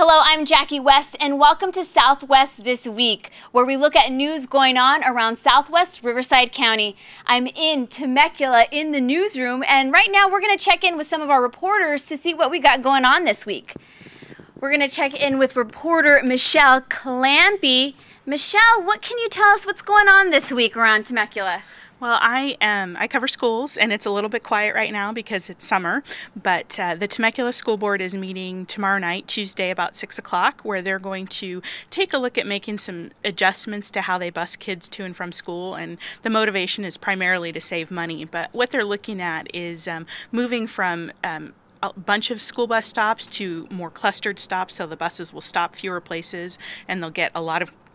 Hello, I'm Jackie West, and welcome to Southwest This Week, where we look at news going on around Southwest Riverside County. I'm in Temecula in the newsroom, and right now we're going to check in with some of our reporters to see what we got going on this week. We're going to check in with reporter Michelle Clampy. Michelle, what can you tell us what's going on this week around Temecula? Well, I cover schools, and it's a little bit quiet right now because it's summer, but the Temecula School Board is meeting tomorrow night, Tuesday, about 6 o'clock, where they're going to take a look at making some adjustments to how they bus kids to and from school, and the motivation is primarily to save money, but what they're looking at is moving from a bunch of school bus stops to more clustered stops, so the buses will stop fewer places, and they'll get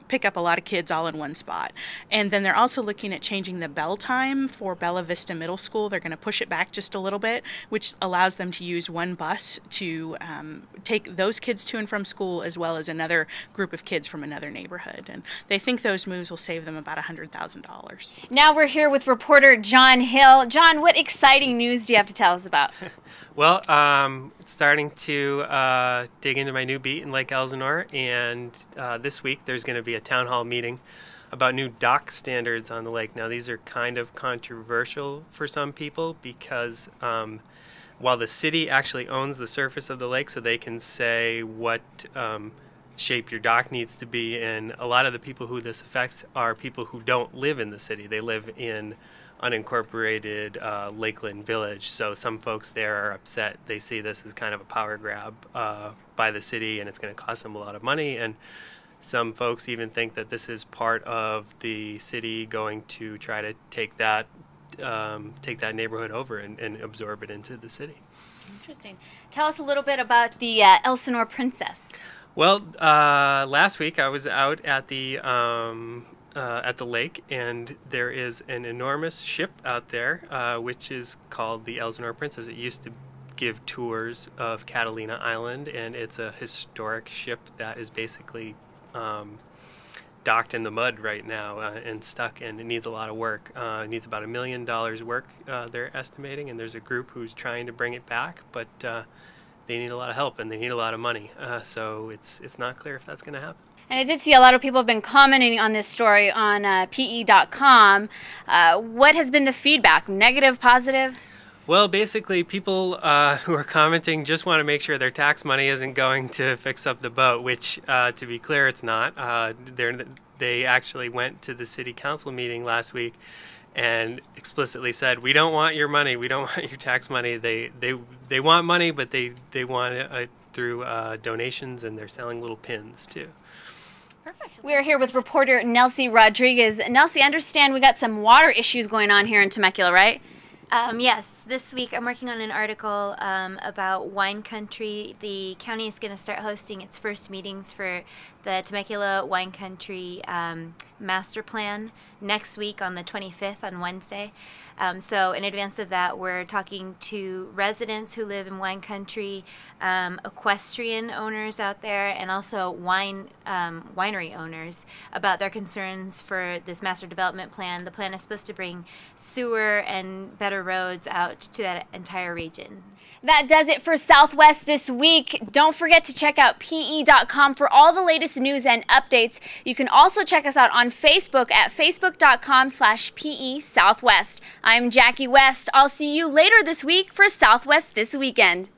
pick up a lot of kids all in one spot. And then they're also looking at changing the bell time for Bella Vista Middle School. They're going to push it back just a little bit, which allows them to use one bus to take those kids to and from school, as well as another group of kids from another neighborhood. And they think those moves will save them about $100,000. Now we're here with reporter John Hill. John, what exciting news do you have to tell us about? Well, starting to dig into my new beat in Lake Elsinore, and this week there's going to be a town hall meeting about new dock standards on the lake. Now, these are kind of controversial for some people because while the city actually owns the surface of the lake, so they can say what shape your dock needs to be, and a lot of the people who this affects are people who don't live in the city. They live in unincorporated Lakeland Village, so some folks there are upset. They see this as kind of a power grab by the city, and it's going to cost them a lot of money, and some folks even think that this is part of the city going to try to take that neighborhood over and absorb it into the city. Interesting. Tell us a little bit about the Elsinore Princess. Well, last week I was out at the lake, and there is an enormous ship out there, which is called the Elsinore Princess. It used to give tours of Catalina Island, and it's a historic ship that is basically docked in the mud right now and stuck, and it needs a lot of work. It needs about $1 million work, they're estimating, and there's a group who's trying to bring it back, but they need a lot of help and they need a lot of money, so it's not clear if that's going to happen. And I did see a lot of people have been commenting on this story on PEKam. What has been the feedback? Negative, positive? Well, basically, people who are commenting just want to make sure their tax money isn't going to fix up the boat, which, to be clear, it's not. They actually went to the city council meeting last week and explicitly said, "We don't want your money. We don't want your tax money." They want money, but they want it through donations, and they're selling little pins too. Perfect. We are here with reporter Nelsie Rodrigues. Nelsie, I understand we got some water issues going on here in Temecula, right? Yes, this week I'm working on an article about wine country. The county is going to start hosting its first meetings for the Temecula Wine Country Master Plan next week on the 25th on Wednesday. So in advance of that, we're talking to residents who live in wine country, equestrian owners out there, and also winery owners about their concerns for this master development plan. The plan is supposed to bring sewer and better roads out to that entire region. That does it for Southwest This Week. Don't forget to check out PE.com for all the latest news and updates. You can also check us out on Facebook at facebook.com/PE Southwest. I'm Jackie West. I'll see you later this week for Southwest This Weekend.